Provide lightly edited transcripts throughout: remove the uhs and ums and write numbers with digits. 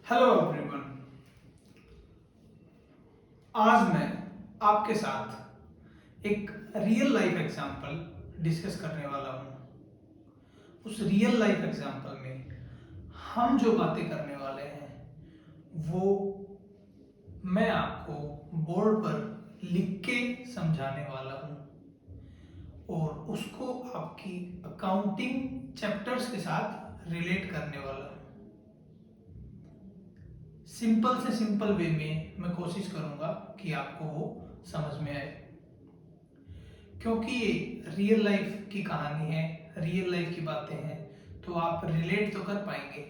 Hello everyone. आज मैं आपके साथ एक रियल लाइफ एग्जांपल डिस्कस करने वाला हूँ। उस रियल लाइफ एग्जांपल में हम जो बातें करने वाले हैं वो मैं आपको बोर्ड पर लिख के समझाने वाला हूँ और उसको आपकी अकाउंटिंग चैप्टर्स के साथ रिलेट करने वाला हूँ। सिंपल से सिंपल वे में मैं कोशिश करूंगा कि आपको वो समझ में आए, क्योंकि ये रियल लाइफ की कहानी है, रियल लाइफ की बातें हैं, तो आप रिलेट तो कर पाएंगे,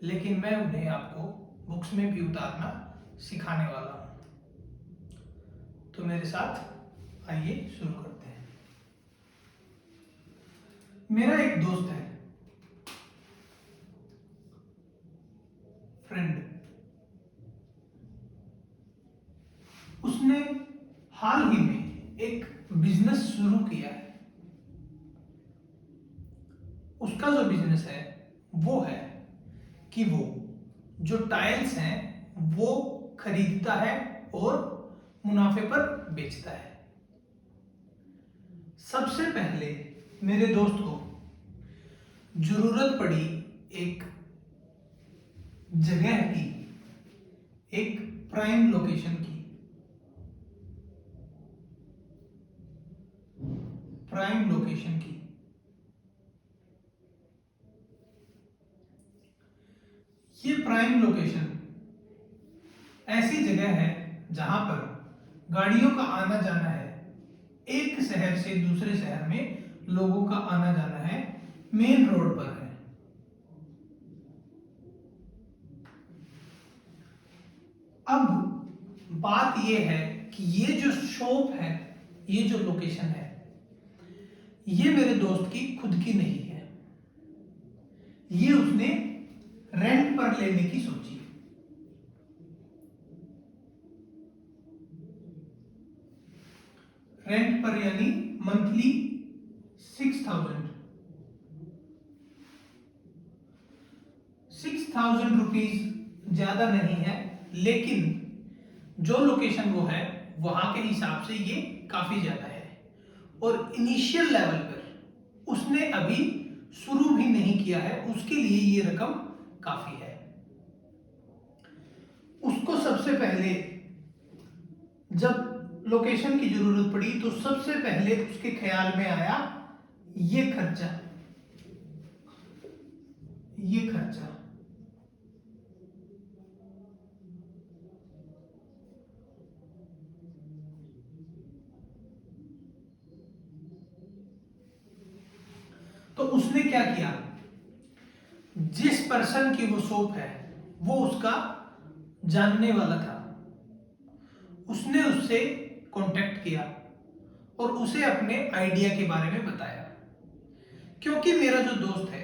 लेकिन मैं उन्हें आपको बुक्स में भी उतारना सिखाने वाला हूँ। तो मेरे साथ आइए शुरू करते हैं। मेरा एक दोस्त है, फ्रेंड। उसने हाल ही में एक बिजनेस शुरू किया है। उसका जो बिजनेस है वो है कि वो जो टाइल्स हैं वो खरीदता है और मुनाफे पर बेचता है। सबसे पहले मेरे दोस्त को जरूरत पड़ी एक जगह की, एक प्राइम लोकेशन की। प्राइम लोकेशन की ये प्राइम लोकेशन ऐसी जगह है जहां पर गाड़ियों का आना जाना है। एक शहर से दूसरे शहर में लोगों का आना जाना है, मेन रोड पर है। अब बात यह है कि ये जो शॉप है, ये जो लोकेशन है, ये मेरे दोस्त की खुद की नहीं है। ये उसने रेंट पर लेने की सोची। रेंट पर यानी मंथली 6,000 रुपीज ज्यादा नहीं है, लेकिन जो लोकेशन वो है वहां के हिसाब से ये काफी ज्यादा है। और इनिशियल लेवल पर उसने अभी शुरू भी नहीं किया है, उसके लिए ये रकम काफी है। उसको सबसे पहले जब लोकेशन की जरूरत पड़ी तो सबसे पहले उसके ख्याल में आया ये खर्चा। ये खर्चा तो उसने क्या किया, जिस पर्सन की वो शॉप है वो उसका जानने वाला था। उसने उससे कांटेक्ट किया और उसे अपने आइडिया के बारे में बताया, क्योंकि मेरा जो दोस्त है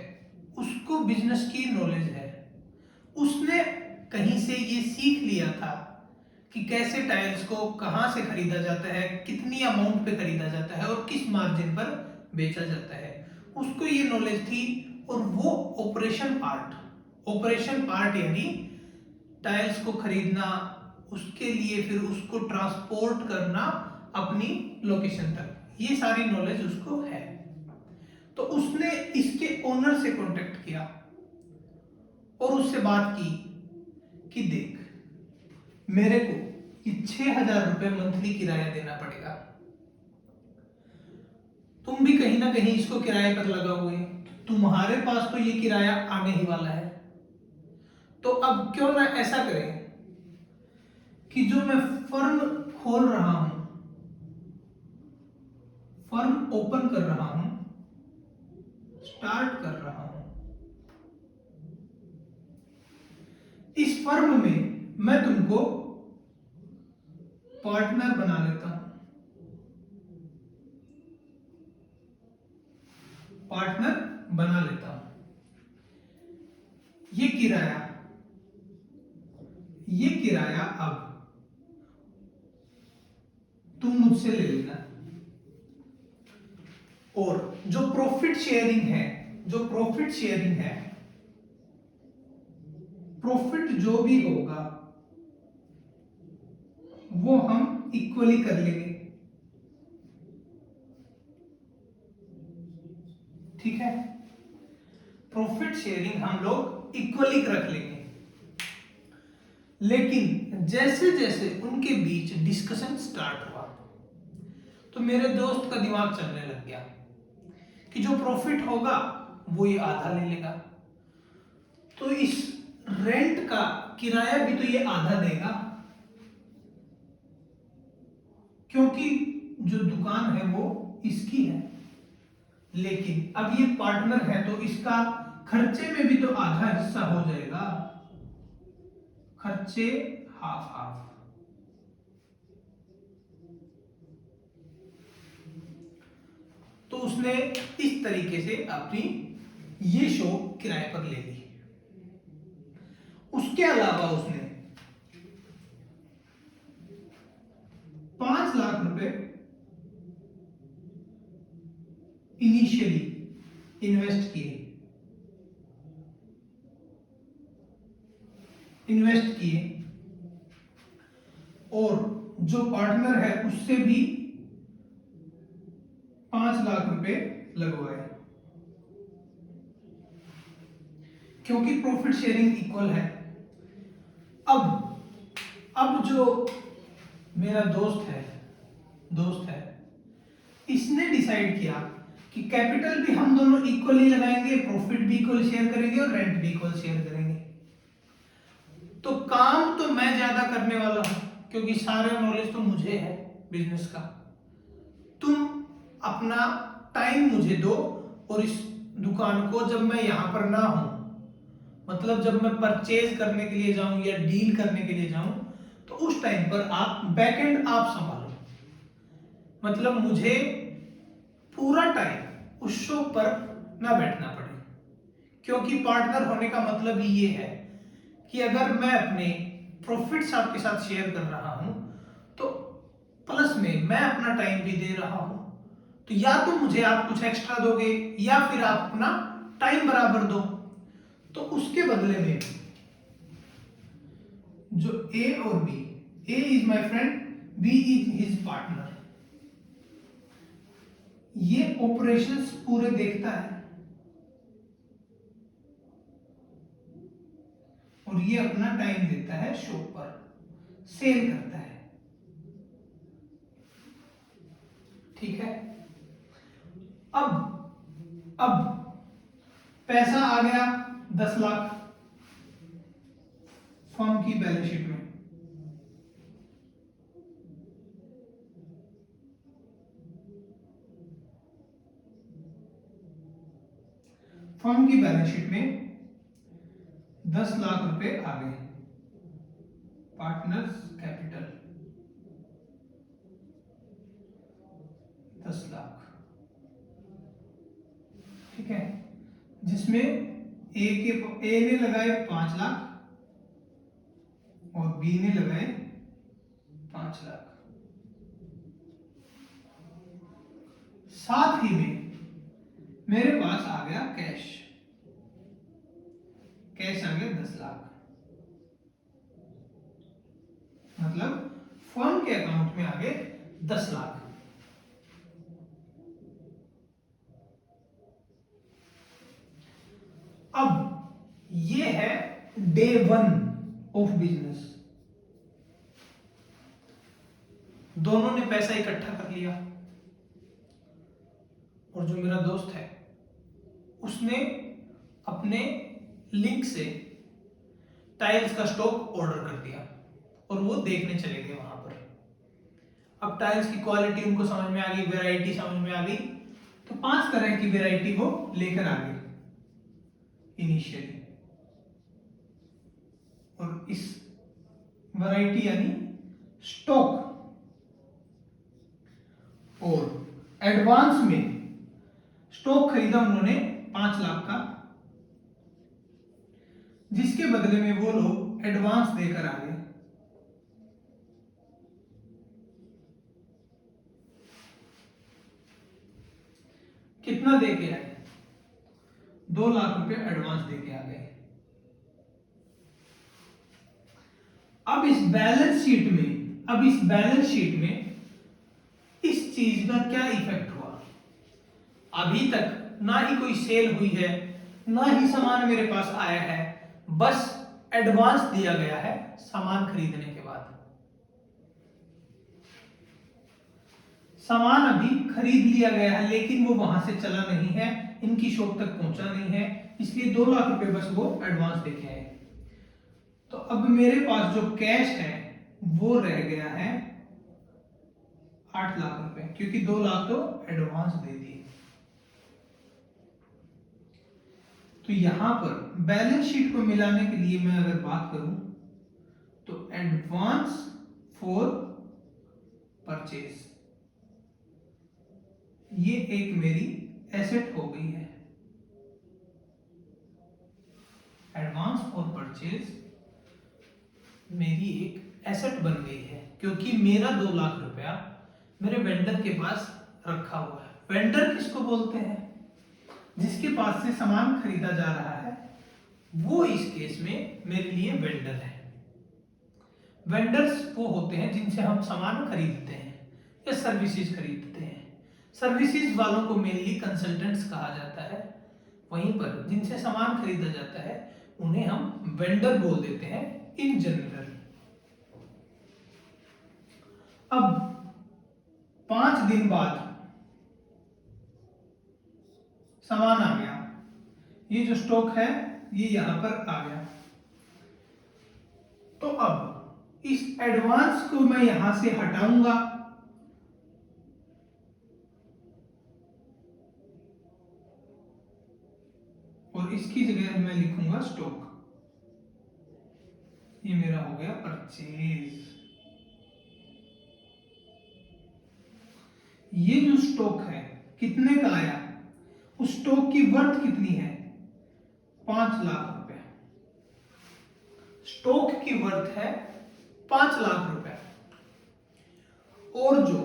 उसको बिजनेस की नॉलेज है। उसने कहीं से ये सीख लिया था कि कैसे टाइल्स को कहां से खरीदा जाता है, कितनी अमाउंट पे खरीदा जाता है और किस मार्जिन पर बेचा जाता है। उसको ये नॉलेज थी। और वो ऑपरेशन पार्ट यानी टाइल्स को खरीदना, उसके लिए फिर उसको ट्रांसपोर्ट करना अपनी लोकेशन तक, ये सारी नॉलेज उसको है। तो उसने इसके ओनर से कांटेक्ट किया और उससे बात की कि देख, मेरे को ये 6,000 रुपए मंथली किराया देना पड़ेगा। तुम भी कहीं ना कहीं इसको किराए पर लगाओगे, तुम्हारे पास तो ये किराया आने ही वाला है। तो अब क्यों ना ऐसा करें कि जो मैं फर्म खोल रहा हूं, फर्म ओपन कर रहा हूं, स्टार्ट कर रहा हूं, इस फर्म में मैं तुमको पार्टनर बना लेता हूं। पार्टनर बना लेता हूं। ये किराया अब तुम मुझसे ले लेना। और जो प्रॉफिट शेयरिंग है प्रॉफिट जो भी होगा वो हम इक्वली कर लेंगे, ठीक है। प्रॉफिट शेयरिंग हम लोग इक्वली रख लेंगे। लेकिन जैसे जैसे उनके बीच डिस्कशन स्टार्ट हुआ तो मेरे दोस्त का दिमाग चलने लग गया कि जो प्रॉफिट होगा वो ये आधा ले लेगा, तो इस रेंट का किराया भी तो ये आधा देगा, क्योंकि जो दुकान है वो इसकी है। लेकिन अब ये पार्टनर है तो इसका खर्चे में भी तो आधा हिस्सा हो जाएगा, खर्चे हाफ हाफ। तो उसने इस तरीके से अपनी ये शॉप किराए पर ले ली। उसके अलावा उसने 5 लाख रुपए इनिशियली इन्वेस्ट किए और जो पार्टनर है उससे भी 5 लाख रुपए लगवाए, क्योंकि प्रॉफिट शेयरिंग इक्वल है। अब जो मेरा दोस्त है इसने डिसाइड किया कि कैपिटल भी हम दोनों इक्वली लगाएंगे, प्रॉफिट भी इक्वल शेयर करेंगे और रेंट भी इक्वल शेयर करेंगे। तो काम तो मैं ज्यादा करने वाला हूं, क्योंकि सारा नॉलेज तो मुझे है बिजनेस का। तुम अपना टाइम मुझे दो और इस दुकान को जब मैं यहां पर ना हूं, मतलब जब मैं परचेज करने के लिए जाऊं या डील करने के लिए जाऊं, तो उस टाइम पर आप बैकएंड आप संभालो। मतलब मुझे पूरा टाइम उस शो पर ना बैठना पड़े, क्योंकि पार्टनर होने का मतलब ही ये है कि अगर मैं अपने प्रॉफिट्स आपके साथ शेयर कर रहा हूं तो प्लस में मैं अपना टाइम भी दे रहा हूं। तो या तो मुझे आप कुछ एक्स्ट्रा दोगे या फिर आप अपना टाइम बराबर दो। तो उसके बदले में जो ए और B, A is my friend, B is his partner, ये ऑपरेशंस पूरे देखता है और ये अपना टाइम देता है शॉप पर, सेल करता है, ठीक है। अब पैसा आ गया 10 लाख फर्म की बैलेंस शीट में। फर्म की बैलेंस शीट में 10 लाख रुपए आ गए, पार्टनर्स कैपिटल 10 लाख, ठीक है। जिसमें ए ने लगाए 5 लाख और बी ने लगाए 5 लाख। साथ ही में मेरे पास आ गया कैश आ गया 10 लाख, मतलब फर्म के अकाउंट में आ गए 10 लाख। अब ये है डे 1 ऑफ बिजनेस। दोनों ने पैसा इकट्ठा कर लिया और जो मेरा दोस्त है उसने अपने लिंक से टाइल्स का स्टॉक ऑर्डर कर दिया और वो देखने चले गए वहां पर। अब टाइल्स की क्वालिटी उनको समझ में आ गई, वैरायटी समझ में आ गई, तो 5 तरह की वैरायटी वो लेकर आ गए इनिशियली। और इस वैरायटी यानी स्टॉक और एडवांस में स्टॉक खरीदा उन्होंने 5 लाख का, जिसके बदले में वो लोग एडवांस देकर आ गए। कितना दे के आए? 2 लाख रुपए एडवांस दे के आ गए। अब इस बैलेंस शीट में इस चीज का क्या इफेक्ट हुआ? अभी तक ना ही कोई सेल हुई है, ना ही सामान मेरे पास आया है, बस एडवांस दिया गया है सामान खरीदने के बाद। सामान अभी खरीद लिया गया है लेकिन वो वहां से चला नहीं है, इनकी शॉप तक पहुंचा नहीं है, इसलिए 2 लाख रुपए बस वो एडवांस देके आए। तो अब मेरे पास जो कैश है वो रह गया है 8 लाख रुपए, क्योंकि 2 लाख तो एडवांस दे दिए। तो यहां पर बैलेंस शीट को मिलाने के लिए मैं अगर बात करूं तो एडवांस फॉर परचेज, ये एक मेरी एसेट हो गई है। एडवांस फॉर परचेज मेरी एक एसेट बन गई है, क्योंकि मेरा 2 लाख रुपया मेरे वेंडर के पास रखा हुआ है। वेंडर किसको बोलते हैं? जिसके पास से सामान खरीदा जा रहा है, वो इस केस में मेरे लिए वेंडर है। वेंडर्स वो होते हैं जिनसे हम सामान खरीदते हैं या सर्विसेज खरीदते हैं। सर्विसेज वालों को मेनली कंसल्टेंट्स कहा जाता है, वहीं पर जिनसे सामान खरीदा जाता है उन्हें हम वेंडर बोल देते हैं इन जनरल। अब 5 दिन बाद सामान आ गया, ये जो स्टॉक है ये यहां पर आ गया। तो अब इस एडवांस को मैं यहां से हटाऊंगा, और इसकी जगह मैं लिखूंगा स्टॉक। ये मेरा हो गया परचेज। ये जो स्टॉक है कितने का आया? उस स्टॉक की वर्थ कितनी है? 5 लाख रुपए। स्टॉक की वर्थ है 5 लाख रुपए, और जो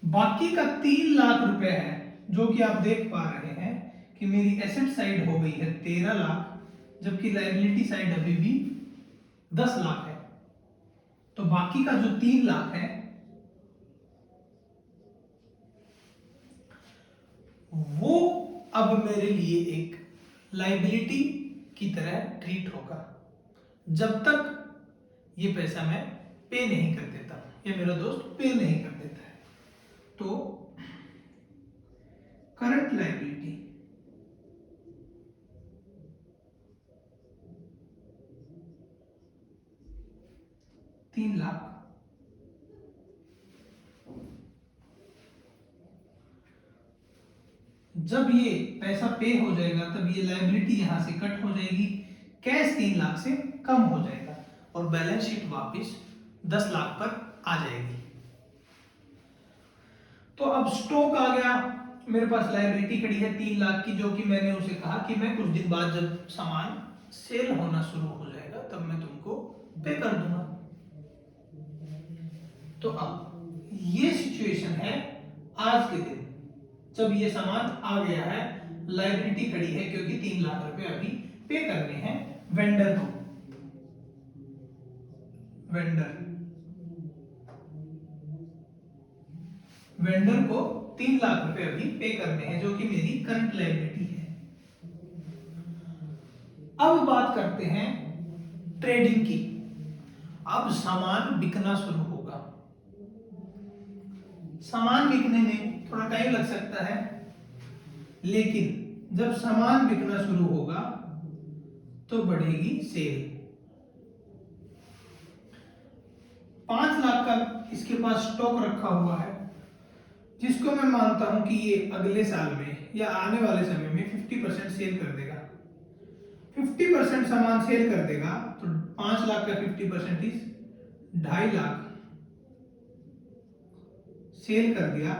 बाकी का 3 लाख रुपए है, जो कि आप देख पा रहे हैं कि मेरी एसेट साइड हो गई है 13 लाख, जबकि लायबिलिटी साइड अभी भी 10 लाख है। तो बाकी का जो 3 लाख है वो अब मेरे लिए एक लायबिलिटी की तरह ट्रीट होगा, जब तक ये पैसा मैं पे नहीं कर देता, या मेरा दोस्त पे नहीं कर देता है। तो करंट लायबिलिटी तीन लाख, जब ये पैसा पे हो जाएगा तब ये लायबिलिटी यहां से कट हो जाएगी, कैश 3 लाख से कम हो जाएगा, और बैलेंस शीट वापस 10 लाख पर आ जाएगी। तो अब स्टॉक आ गया, मेरे पास लायबिलिटी खड़ी है 3 लाख की, जो कि मैंने उसे कहा कि मैं कुछ दिन बाद जब सामान सेल होना शुरू हो जाएगा तब मैं तुमको पे कर दूंगा। तो अब ये सिचुएशन है आज के दिन, जब ये सामान आ गया है, लायबिलिटी खड़ी है क्योंकि 3 लाख रुपए अभी पे करने हैं वेंडर को। वेंडर को 3 लाख रुपए अभी पे करने हैं, जो कि मेरी करंट लायबिलिटी है। अब बात करते हैं ट्रेडिंग की। अब सामान बिकना शुरू होगा। सामान बिकने में थोड़ा टाइम लग सकता है, लेकिन जब सामान बिकना शुरू होगा तो बढ़ेगी सेल। 5 लाख का इसके पास स्टॉक रखा हुआ है, जिसको मैं मानता हूं कि ये अगले साल में या आने वाले समय में 50% सेल कर देगा। 50% सामान सेल कर देगा तो 5 लाख का 50% इज 2.5 लाख सेल कर दिया,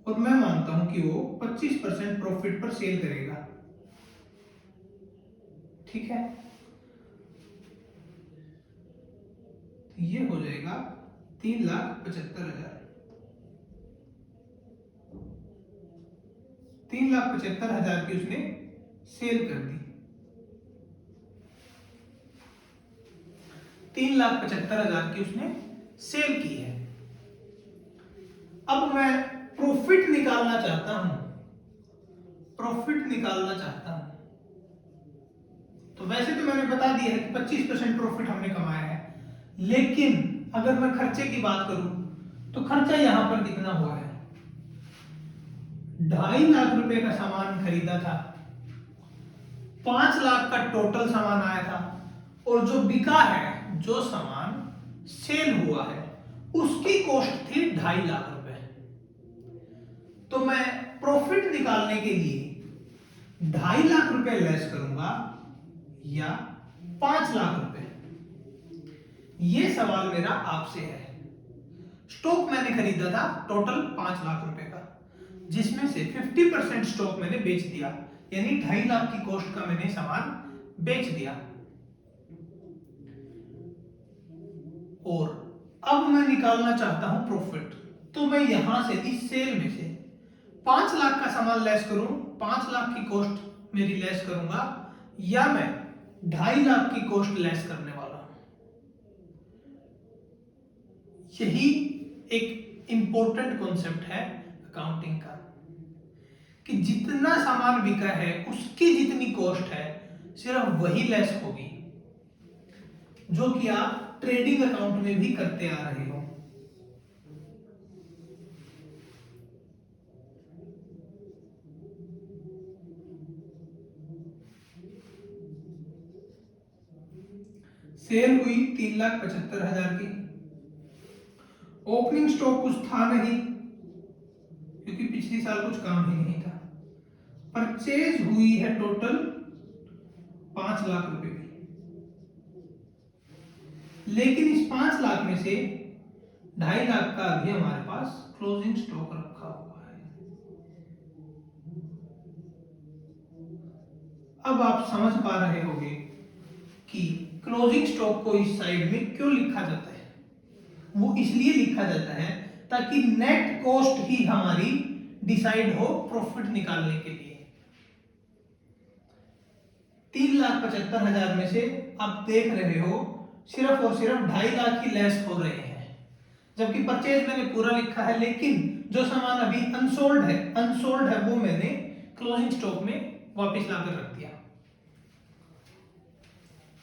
और मैं मानता हूं कि वो 25% प्रॉफिट पर सेल करेगा। ठीक है, तो ये हो जाएगा 3,75,000। 3,75,000 की उसने सेल कर दी। 3,75,000 की उसने सेल की है। अब मैं प्रॉफिट निकालना चाहता हूं, तो वैसे तो मैंने बता दिया है कि 25% प्रॉफिट हमने कमाया है, लेकिन अगर मैं खर्चे की बात करूं तो खर्चा यहां पर कितना हुआ है, 2.5 लाख रुपए का सामान खरीदा था, 5 लाख का टोटल सामान आया था, और जो बिका है, जो सामान सेल हुआ है, उसकी कॉस्ट थी 2.5 लाख रुपए। तो मैं प्रॉफिट निकालने के लिए 2.5 लाख रुपए लेस करूंगा या 5 लाख रुपए, ये सवाल मेरा आपसे है। स्टॉक मैंने खरीदा था टोटल 5 लाख रुपए का, जिसमें से 50% स्टॉक मैंने बेच दिया, यानी 2.5 लाख की कॉस्ट का मैंने सामान बेच दिया। और अब मैं निकालना चाहता हूं प्रॉफिट, तो मैं यहां से इस सेल में से 5 लाख का सामान लेस करूं, 5 लाख की कॉस्ट मेरी लेस करूंगा, या मैं 2.5 लाख की कॉस्ट लेस करने वाला हूं। यही एक इंपॉर्टेंट कॉन्सेप्ट है अकाउंटिंग का, कि जितना सामान बिका है उसकी जितनी कॉस्ट है सिर्फ वही लेस होगी, जो कि आप ट्रेडिंग अकाउंट में भी करते आ रहे हो। सेल हुई 3,75,000 की, ओपनिंग स्टॉक कुछ था नहीं क्योंकि पिछली साल कुछ काम ही नहीं था। परचेज हुई है टोटल 5 लाख रुपए की, लेकिन इस 5 लाख में से 2.5 लाख का अभी हमारे पास क्लोजिंग स्टॉक रखा हुआ है। अब आप समझ पा रहे होंगे कि क्लोजिंग स्टॉक को इस साइड में क्यों लिखा जाता है। वो इसलिए लिखा जाता है ताकि नेट कॉस्ट ही हमारी डिसाइड हो प्रॉफिट निकालने के लिए। 3,75,000 में से आप देख रहे हो सिर्फ और सिर्फ 2.5 लाख ही लेस हो रहे हैं, जबकि परचेज मैंने पूरा लिखा है, लेकिन जो सामान अभी अनसोल्ड है वो मैंने क्लोजिंग स्टॉक में वापस लाकर रख दिया।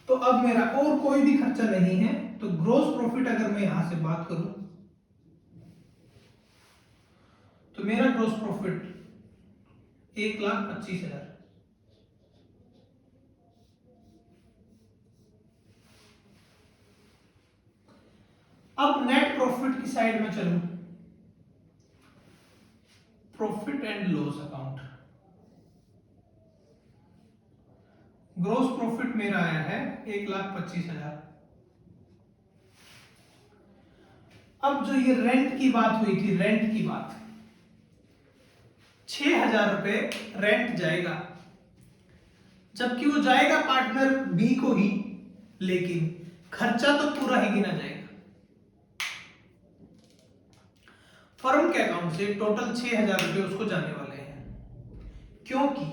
तो अब मेरा और कोई भी खर्चा नहीं है, तो ग्रॉस प्रॉफिट अगर मैं यहां से बात करूं तो मेरा ग्रॉस प्रॉफिट 1,25,000। अब नेट प्रॉफिट की साइड में चलूं, profit and loss account. Gross profit मेरा आया है 1,25,000। अब जो ये रेंट की बात हुई थी, रेंट की बात, 6,000 रुपए रेंट जाएगा, जबकि वो जाएगा पार्टनर बी को ही, लेकिन खर्चा तो पूरा ही गिना जाएगा। फर्म के अकाउंट से टोटल 6,000 रुपए उसको जाने वाले हैं, क्योंकि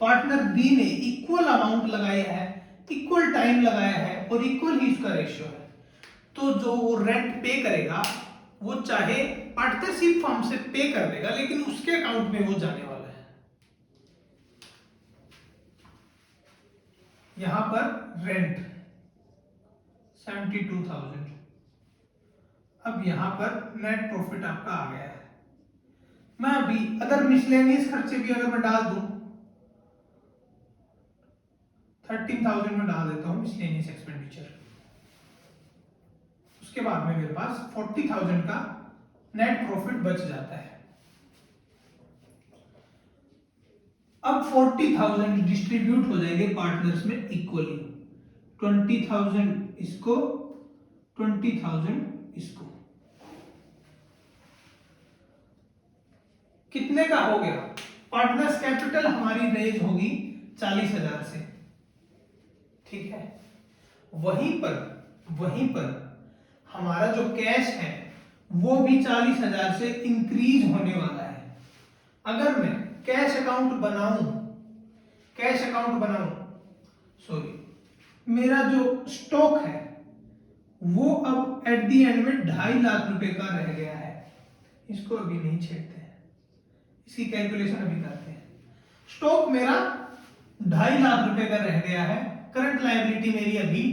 पार्टनर बी ने इक्वल अमाउंट लगाया है, इक्वल टाइम लगाया है और इक्वल ही उसका रेशियो है। तो जो वो रेंट पे करेगा वो चाहे पार्टनरशिप फर्म से पे कर देगा, लेकिन उसके अकाउंट में वो जाने वाला है। यहां पर रेंट 72,000। अब यहां पर नेट प्रॉफिट आपका आ गया है। मैं अभी अगर मिसलेनियस खर्चे भी अगर मैं डाल दूं, 13,000 में डाल देता हूं मिसलेनियस एक्सपेंडिचर, उसके बाद में मेरे पास 40,000 का नेट प्रॉफिट बच जाता है। अब 40,000 डिस्ट्रीब्यूट हो जाएंगे पार्टनर्स में इक्वली, 20,000 इसको, 20,000 इसको। कितने का हो गया? पार्टनर्स कैपिटल हमारी रेज होगी 40,000 से, ठीक है। वहीं पर हमारा जो कैश है वो भी 40,000 से इंक्रीज होने वाला है। अगर मैं कैश अकाउंट बनाऊं, सॉरी, मेरा जो स्टॉक है वो अब एट दी एंड में 2.5 लाख रुपए का रह गया है। इसको अभी नहीं छेड़ते हैं, इसकी कैलकुलेशन अभी करते हैं। स्टॉक मेरा 2.5 लाख रुपए का रह गया है। करंट लायबिलिटी मेरी अभी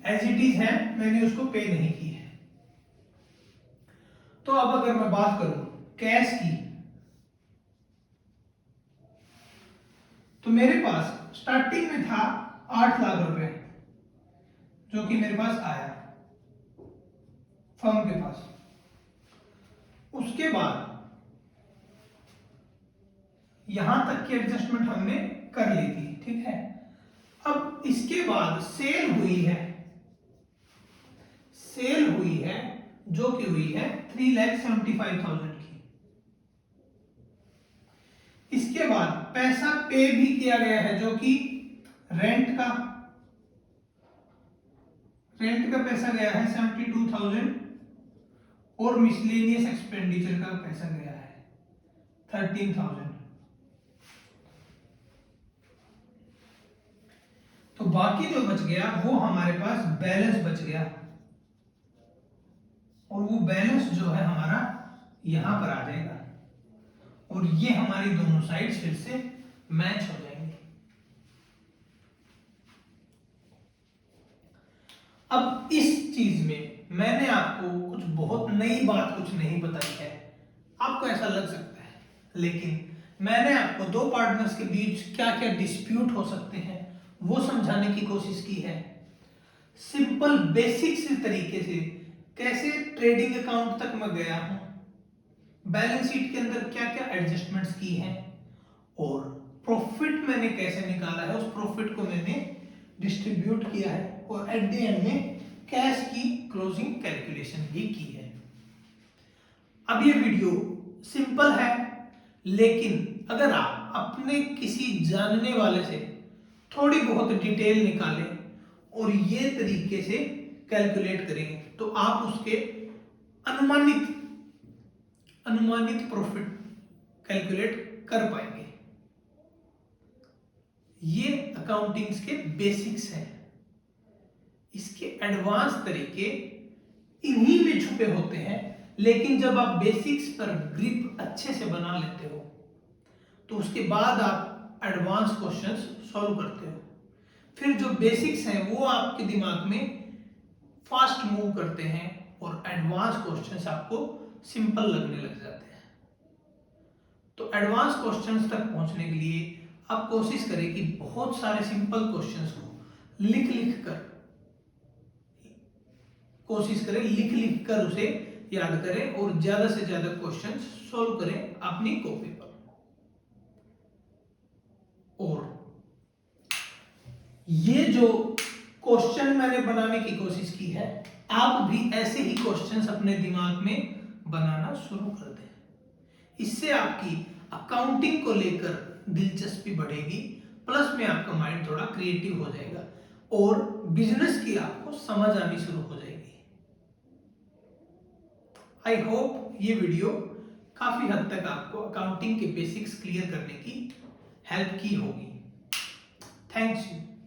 एज इट इज है, मैंने उसको पे नहीं की है। तो अब अगर मैं बात करूं कैश की, तो मेरे पास स्टार्टिंग में था 8 लाख रुपए जो कि मेरे पास आया फर्म के पास। उसके बाद यहां तक की एडजस्टमेंट हमने कर ली थी, ठीक है। अब इसके बाद सेल हुई है जो कि हुई है 3,75,000 की। इसके बाद पैसा पे भी किया गया है जो कि रेंट का पैसा गया है 72,000 और मिसलेनियस एक्सपेंडिचर का पैसा गया है 13,000। तो बाकी जो बच गया वो हमारे पास बैलेंस बच गया, और वो बैलेंस जो है हमारा यहां पर आ जाएगा, और ये हमारी दोनों साइड फिर से मैच हो जाएंगे। अब इस चीज में मैंने आपको कुछ बहुत नई बात कुछ नहीं बताई है, आपको ऐसा लग सकता है, लेकिन मैंने आपको दो पार्टनर्स के बीच क्या क्या डिस्प्यूट हो सकते हैं वो समझाने की कोशिश की है। सिंपल बेसिक्स तरीके से कैसे ट्रेडिंग अकाउंट तक मैं गया हूं, बैलेंस शीट के अंदर क्या क्या एडजस्टमेंट्स की हैं, और प्रॉफिट मैंने कैसे निकाला है, उस प्रॉफिट को मैंने डिस्ट्रीब्यूट किया है, और एट द एंड में कैश की क्लोजिंग कैलकुलेशन भी की है। अब ये वीडियो सिंपल है, लेकिन अगर आप अपने किसी जानने वाले से थोड़ी बहुत डिटेल निकालें और ये तरीके से कैलकुलेट करेंगे तो आप उसके अनुमानित प्रॉफिट कैलकुलेट कर पाएंगे। ये अकाउंटिंग्स के बेसिक्स हैं। इसके एडवांस तरीके इन्हीं में छुपे होते हैं, लेकिन जब आप बेसिक्स पर ग्रिप अच्छे से बना लेते हो तो उसके बाद आप एडवांस क्वेश्चंस सॉल्व करते हो। फिर जो बेसिक्स हैं वो आपके दिमाग में फास्ट मूव करते हैं और एडवांस क्वेश्चंस आपको सिंपल लगने लग जाते हैं। तो एडवांस क्वेश्चंस तक पहुंचने के लिए आप कोशिश करें कि बहुत सारे सिंपल क्वेश्चंस को लिख कर उसे याद करें और ज्यादा से ज्यादा क्वेश्चंस सॉल्व करें अपनी कॉपी पर। और ये जो क्वेश्चन मैंने बनाने की कोशिश की है, आप भी ऐसे ही क्वेश्चंस अपने दिमाग में बनाना शुरू कर दें। इससे आपकी अकाउंटिंग को लेकर दिलचस्पी बढ़ेगी, प्लस में आपका माइंड थोड़ा क्रिएटिव हो जाएगा और बिजनेस की आपको समझ आनी शुरू हो जाएगी। आई होप ये वीडियो काफी हद तक आपको अकाउंटिंग के बेसिक्स क्लियर करने की हेल्प की होगी। Thanks you.